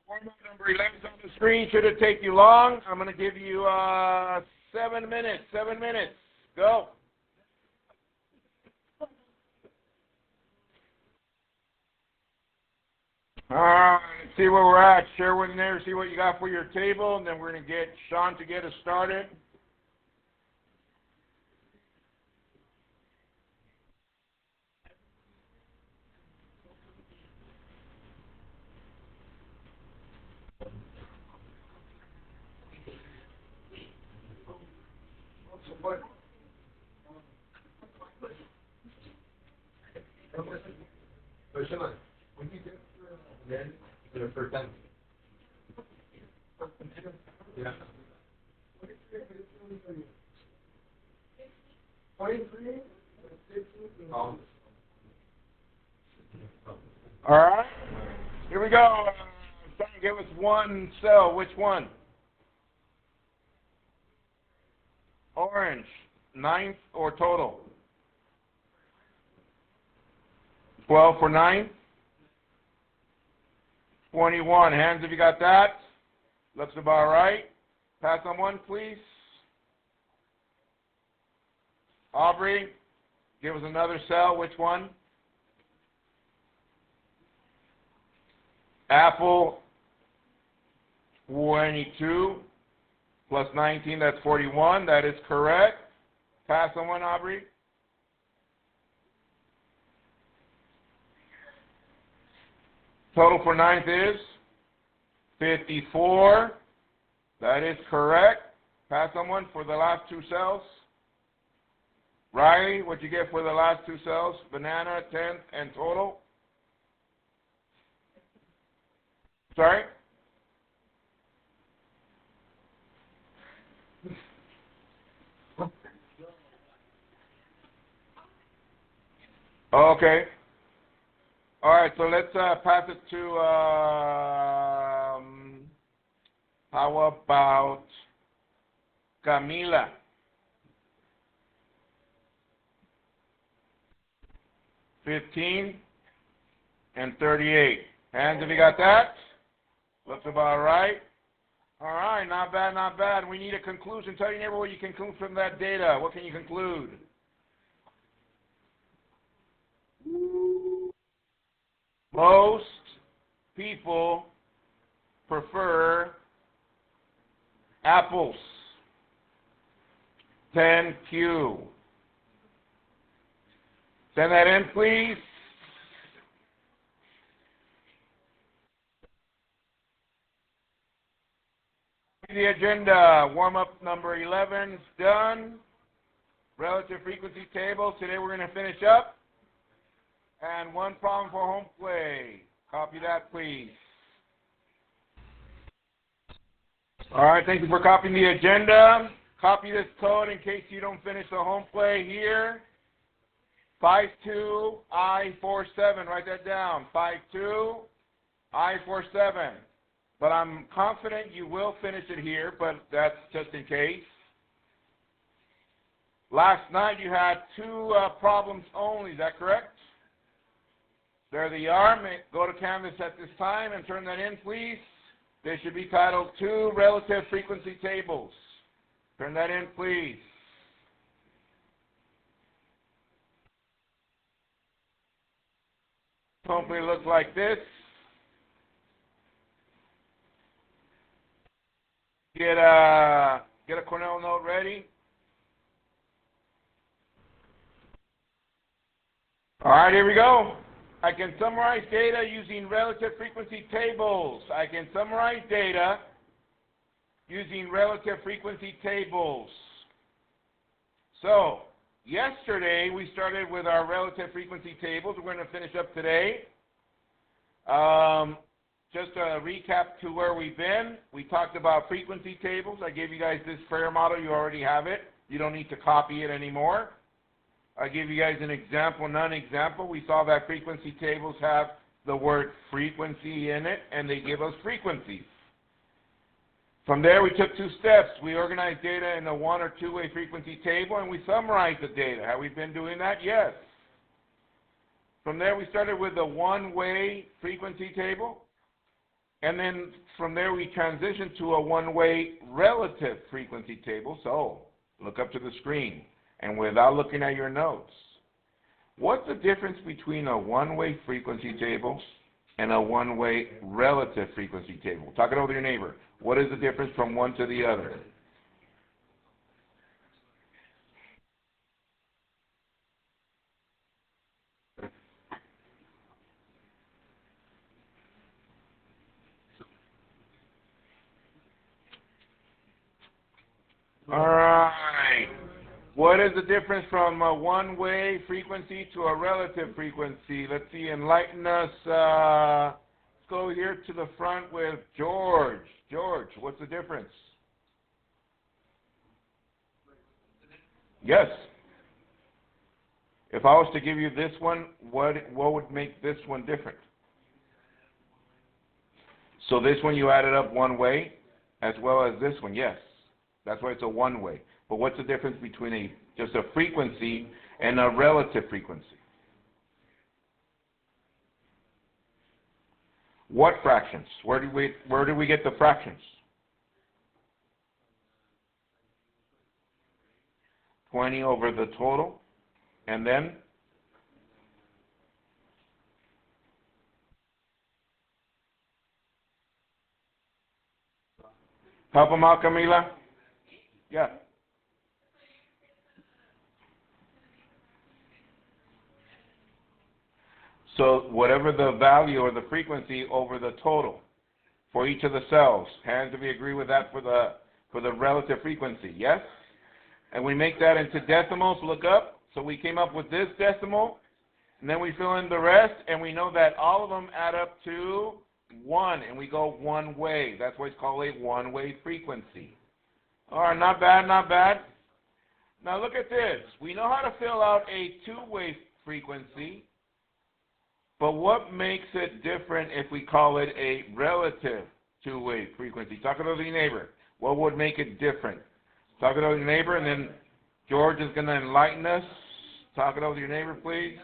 Warm-up number 11 is on the screen. Should it take you long? I'm going to give you 7 minutes. 7 minutes. Go. All right, let's see where we're at. Share one there, see what you got for your table, and then we're going to get Sean to get us started. Yeah. All right, here we go. Sean, give us one cell. Which one? Orange. 9th or total? 12 for 9. 21. Hands if you got that. Looks about right. Pass on one, please. Aubrey, give us another cell. Which one? Apple, 22 plus 19, that's 41. That is correct. Pass on one, Aubrey. Total for 9th is 54. That is correct. Pass on one for the last 2 cells. Riley, what'd you get for the last 2 cells? Banana, 10th, and total? Sorry? Okay. All right, so let's pass it to, how about Camila? 15 and 38. Hands if you got that. Looks about right. All right, not bad, not bad. We need a conclusion. Tell your neighbor what you conclude from that data. What can you conclude? Most people prefer apples. 10Q. Send that in, please. The agenda, warm-up number 11 is done. Relative frequency table. Today we're going to finish up. And one problem for home play. Copy that, please. All right, thank you for copying the agenda. Copy this code in case you don't finish the home play here. 52I47. Write that down. 52I47. But I'm confident you will finish it here, but that's just in case. Last night you had 2 problems only. Is that correct? There they are. Go to Canvas at this time and turn that in, please. They should be titled 2 Relative Frequency Tables. Turn that in, please. Hopefully it looks like this. Get a Cornell note ready. All right, here we go. I can summarize data using relative frequency tables. I can summarize data using relative frequency tables. So, yesterday we started with our relative frequency tables. We're going to finish up today. Just a recap to where we've been. We talked about frequency tables. I gave you guys this prayer model. You already have it. You don't need to copy it anymore. I gave you guys an example, non-example. We saw that frequency tables have the word frequency in it, and they give us frequencies. From there, we took 2 steps. We organized data in a 1- or 2-way frequency table, and we summarized the data. Have we been doing that? Yes. From there, we started with the 1-way frequency table. And then from there we transition to a one-way relative frequency table. So look up to the screen and without looking at your notes, what's the difference between a one-way frequency table and a one-way relative frequency table? Talk it over to your neighbor. What is the difference from one to the other? All right. What is the difference from a one-way frequency to a relative frequency? Let's see, enlighten us. Let's go here to the front with George. George, what's the difference? Yes. If I was to give you this one, what would make this one different? So this one you added up one way as well as this one, yes. That's why it's a one-way. But what's the difference between just a frequency and a relative frequency? What fractions? Where do we get the fractions? 20 over the total. And then? Help them out, Camila. Yeah. So whatever the value or the frequency over the total for each of the cells. Hands, if we agree with that for the relative frequency, yes? And we make that into decimals, look up. So we came up with this decimal, and then we fill in the rest, and we know that all of them add up to 1, and we go one way. That's why it's called a one-way frequency. All right, not bad, not bad. Now look at this. We know how to fill out a two-way frequency, but what makes it different if we call it a relative two-way frequency? Talk it over to your neighbor. What would make it different? Talk it over to your neighbor, and then George is going to enlighten us. Talk it over to your neighbor, please.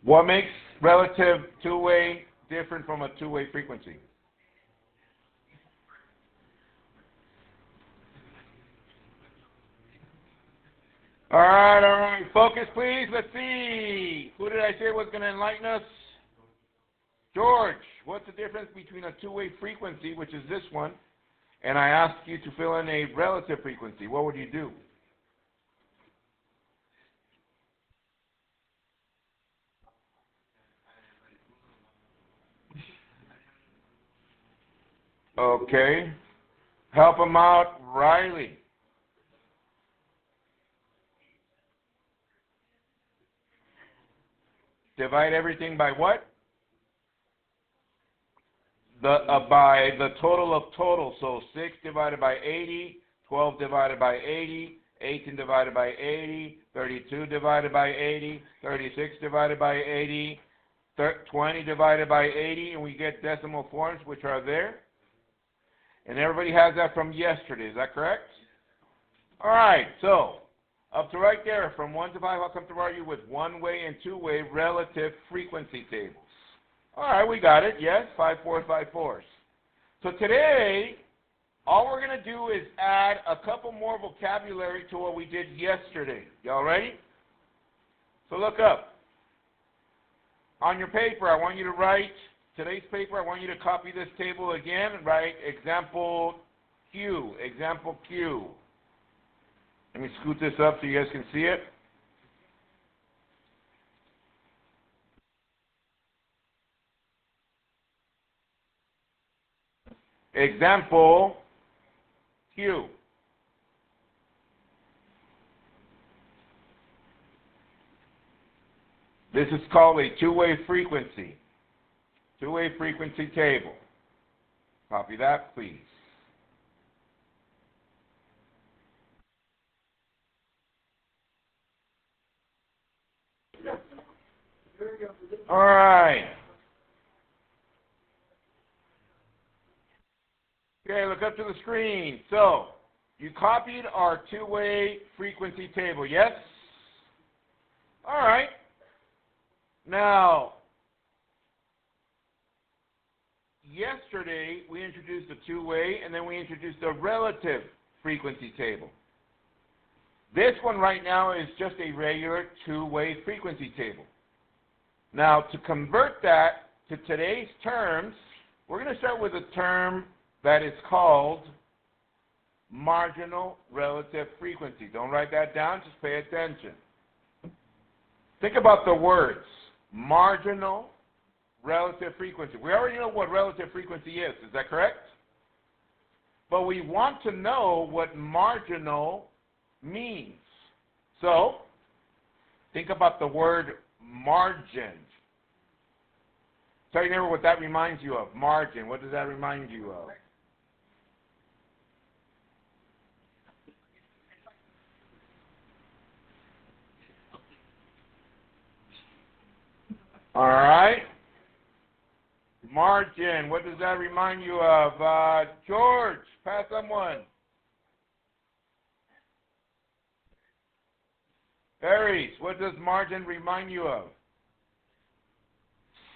What makes relative two-way different from a two-way frequency? All right. Focus, please. Let's see. Who did I say was going to enlighten us? George, what's the difference between a two-way frequency, which is this one, and I asked you to fill in a relative frequency? What would you do? Okay. Help him out, Riley. Divide everything by what? By the total of total. So 6 divided by 80, 12 divided by 80, 18 divided by 80, 32 divided by 80, 36 divided by 80, 20 divided by 80, and we get decimal forms, which are there. And everybody has that from yesterday. Is that correct? All right. So up to right there, from 1 to 5, I'll come to you with one-way and two-way relative frequency tables. All right, we got it. Yes, 5 4s, 5 4s. So today, all we're going to do is add a couple more vocabulary to what we did yesterday. Y'all ready? So look up. On your paper, I want you to write, today's paper, I want you to copy this table again and write example Q. Example Q. Let me scoot this up so you guys can see it. Example Q. This is called a two-way frequency. Two-way frequency table. Copy that, please. All right. Okay, look up to the screen. So, you copied our two-way frequency table, yes? All right. Now, yesterday we introduced a two-way and then we introduced a relative frequency table. This one right now is just a regular two-way frequency table. Now, to convert that to today's terms, we're going to start with a term that is called marginal relative frequency. Don't write that down, just pay attention. Think about the words marginal relative frequency. We already know what relative frequency is that correct? But we want to know what marginal means. So, think about the word margin. Tell your neighbor what that reminds you of. Margin. What does that remind you of? All right. Margin. What does that remind you of? George, pass someone. Aries, what does margin remind you of?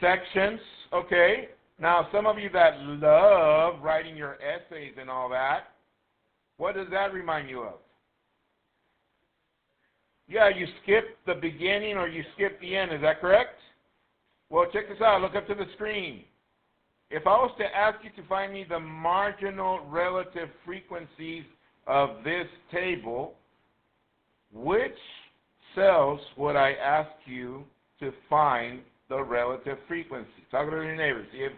Sections. Okay. Now, some of you that love writing your essays and all that, what does that remind you of? Yeah, you skip the beginning or you skip the end. Is that correct? Well, check this out. Look up to the screen. If I was to ask you to find me the marginal relative frequencies of this table, which cells would I ask you to find the relative frequency? Talk to your neighbors, see if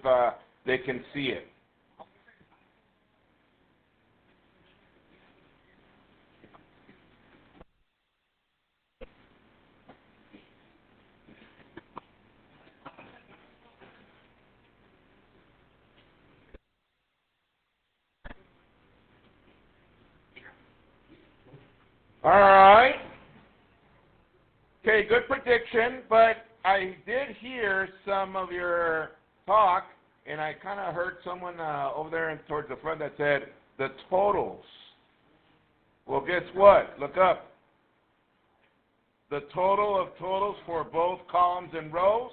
they can see it. All right. Okay, good prediction, but I did hear some of your talk, and I kind of heard someone over there towards the front that said the totals. Well, guess what? Look up. The total of totals for both columns and rows,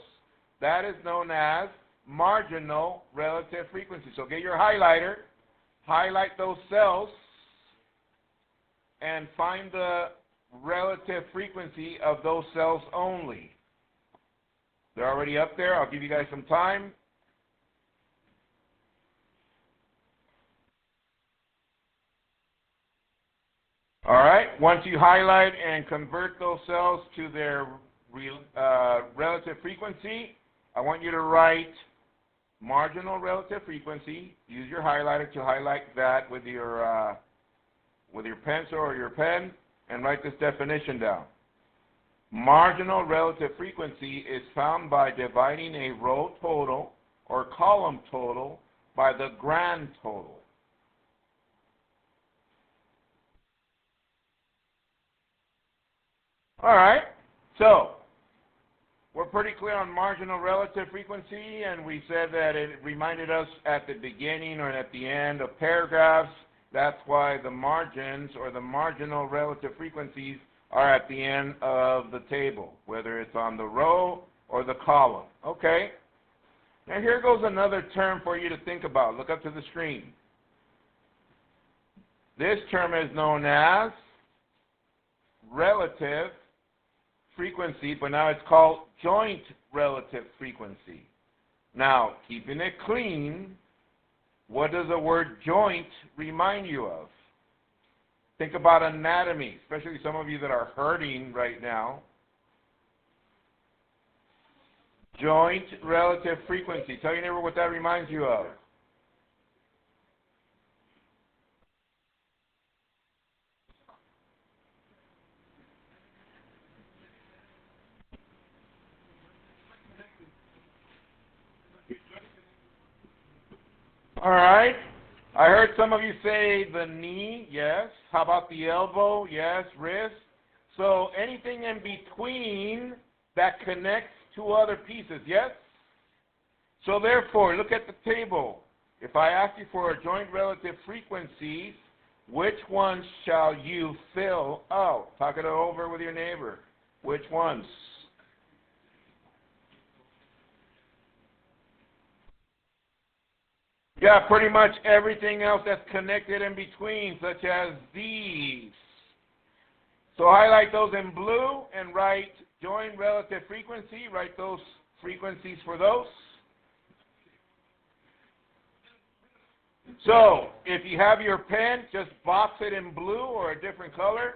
that is known as marginal relative frequency. So get your highlighter, highlight those cells, and find the relative frequency of those cells only. They're already up there. I'll give you guys some time. All right. Once you highlight and convert those cells to their relative frequency, I want you to write marginal relative frequency. Use your highlighter to highlight that with your pencil or your pen, and write this definition down. Marginal relative frequency is found by dividing a row total or column total by the grand total. All right, so we're pretty clear on marginal relative frequency, and we said that it reminded us at the beginning or at the end of paragraphs. That's why the margins or the marginal relative frequencies are at the end of the table, whether it's on the row or the column. Okay? Now here goes another term for you to think about. Look up to the screen. This term is known as relative frequency, but now it's called joint relative frequency. Now, keeping it clean, what does the word joint remind you of? Think about anatomy, especially some of you that are hurting right now. Joint relative frequency. Tell your neighbor what that reminds you of. All right. I heard some of you say the knee, yes. How about the elbow? Yes. Wrist. So anything in between that connects to other pieces, yes? So therefore, look at the table. If I ask you for a joint relative frequencies, which ones shall you fill out? Talk it over with your neighbor. Which ones? Yeah, pretty much everything else that's connected in between, such as these. So highlight those in blue and write joint relative frequency. Write those frequencies for those. So if you have your pen, just box it in blue or a different color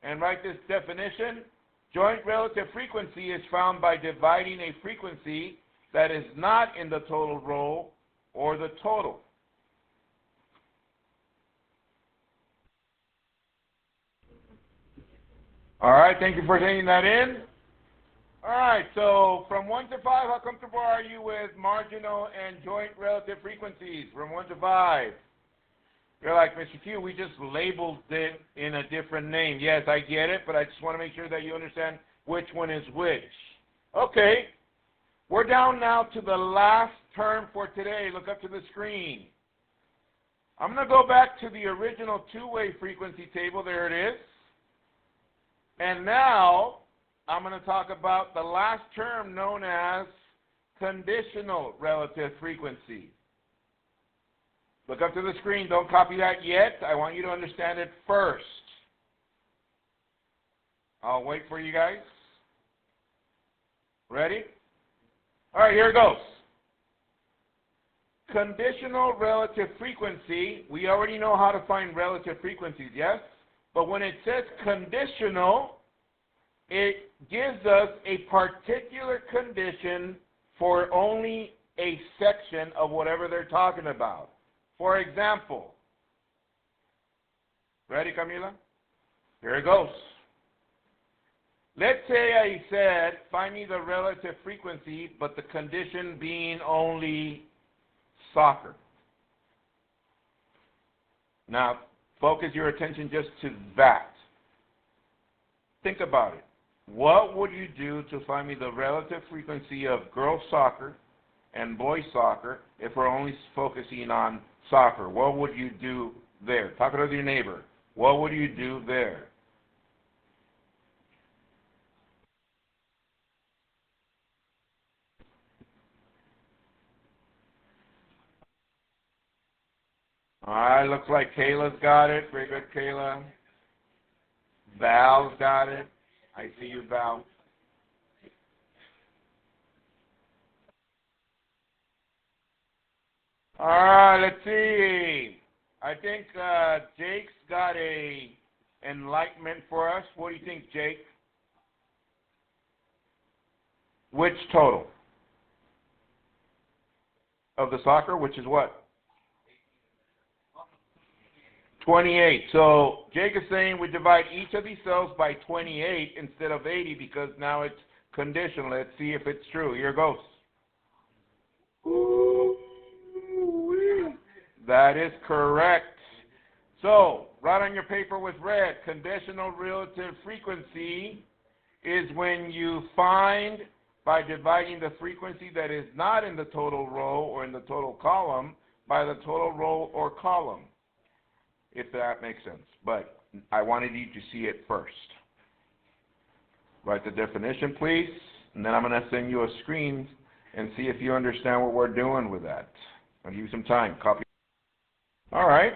and write this definition. Joint relative frequency is found by dividing a frequency that is not in the total row or the total. All right, thank you for taking that in. All right, so from 1 to 5, how comfortable are you with marginal and joint relative frequencies? From 1 to 5. You're like, Mr. Q, we just labeled it in a different name. Yes, I get it, but I just want to make sure that you understand which one is which. Okay, we're down now to the last term for today. Look up to the screen. I'm going to go back to the original two-way frequency table. There it is. And now I'm going to talk about the last term known as conditional relative frequency. Look up to the screen. Don't copy that yet. I want you to understand it first. I'll wait for you guys. Ready? All right, here it goes. Conditional relative frequency, we already know how to find relative frequencies, yes? But when it says conditional, it gives us a particular condition for only a section of whatever they're talking about. For example, ready, Camila? Here it goes. Let's say I said, find me the relative frequency, but the condition being only soccer. Now, focus your attention just to that. Think about it. What would you do to find me the relative frequency of girls soccer and boys soccer if we're only focusing on soccer? What would you do there? Talk to your neighbor. What would you do there? All right, looks like Kayla's got it. Very good, Kayla. Val's got it. I see you, Val. All right, let's see. I think Jake's got a enlightenment for us. What do you think, Jake? Which total? Of the soccer, which is what? 28. So Jake is saying we divide each of these cells by 28 instead of 80 because now it's conditional. Let's see if it's true. Here goes. That is correct. So, write on your paper with red, conditional relative frequency is when you find by dividing the frequency that is not in the total row or in the total column by the total row or column, if that makes sense. But I wanted you to see it first. Write the definition, please, and then I'm going to send you a screen and see if you understand what we're doing with that. I'll give you some time. Copy. All right.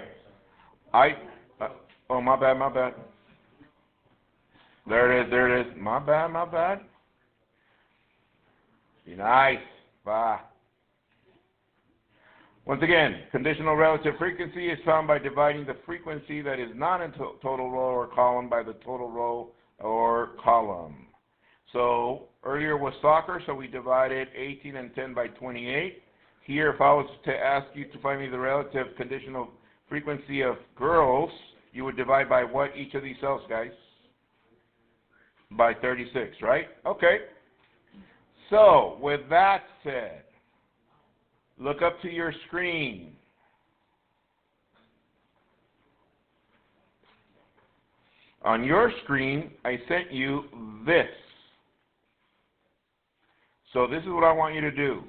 Oh, my bad. There it is. My bad. Be nice. Bye. Once again, conditional relative frequency is found by dividing the frequency that is not in total row or column by the total row or column. So earlier was soccer, so we divided 18 and 10 by 28. Here, if I was to ask you to find me the relative conditional frequency of girls, you would divide by what each of these cells, guys? By 36, right? Okay. So, with that said, look up to your screen. On your screen, I sent you this. So this is what I want you to do.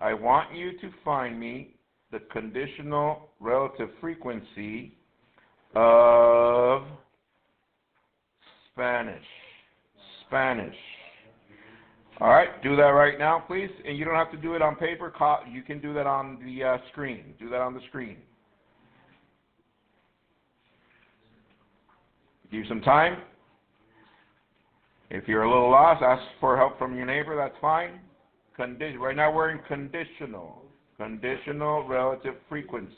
I want you to find me the conditional relative frequency of Spanish. Spanish. All right, do that right now, please. And you don't have to do it on paper. You can do that on the screen. Do that on the screen. Give you some time. If you're a little lost, ask for help from your neighbor. That's fine. Right now we're in conditional. Conditional relative frequency.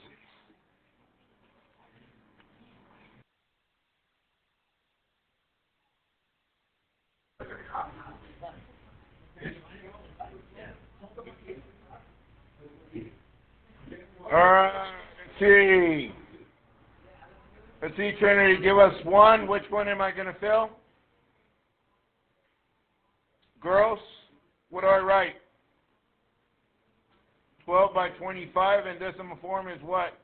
All right, let's see. Let's see, Trinity, give us one. Which one am I going to fill? Girls, what do I write? 12 by 25 in decimal form is what?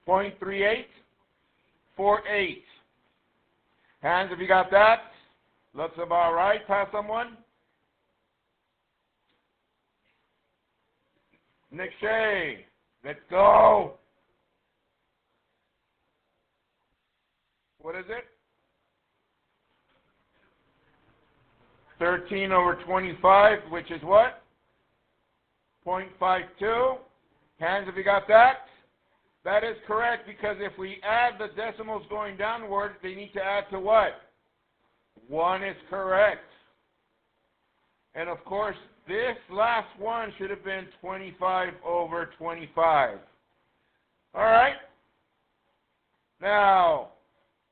0.38? 48. Hands, if you got that? Looks about right. Pass someone. Nick Shea, let's go. What is it? 13 over 25, which is what? 0.52. Hands, if you got that? That is correct, because if we add the decimals going downward, they need to add to what? 1 is correct. And of course, this last one should have been 25 over 25. All right? Now,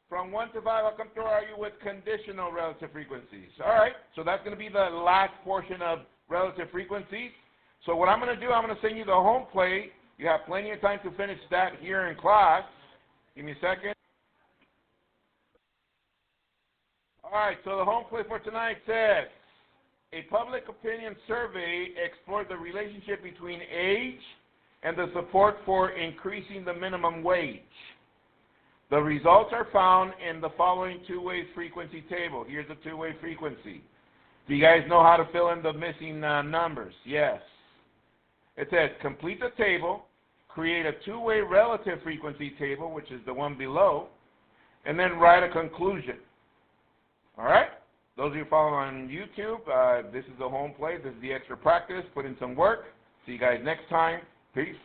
from 1 to 5, I'll come through you with conditional relative frequencies. All right? So that's going to be the last portion of relative frequencies. So what I'm going to do, I'm going to send you the home plate. You have plenty of time to finish that here in class. Give me a second. All right, so the home plate for tonight says, a public opinion survey explored the relationship between age and the support for increasing the minimum wage. The results are found in the following two-way frequency table. Here's a two-way frequency. Do you guys know how to fill in the missing numbers? Yes. It says, complete the table, create a two-way relative frequency table, which is the one below, and then write a conclusion. All right? Those of you following on YouTube, this is the home plate. This is the extra practice. Put in some work. See you guys next time. Peace.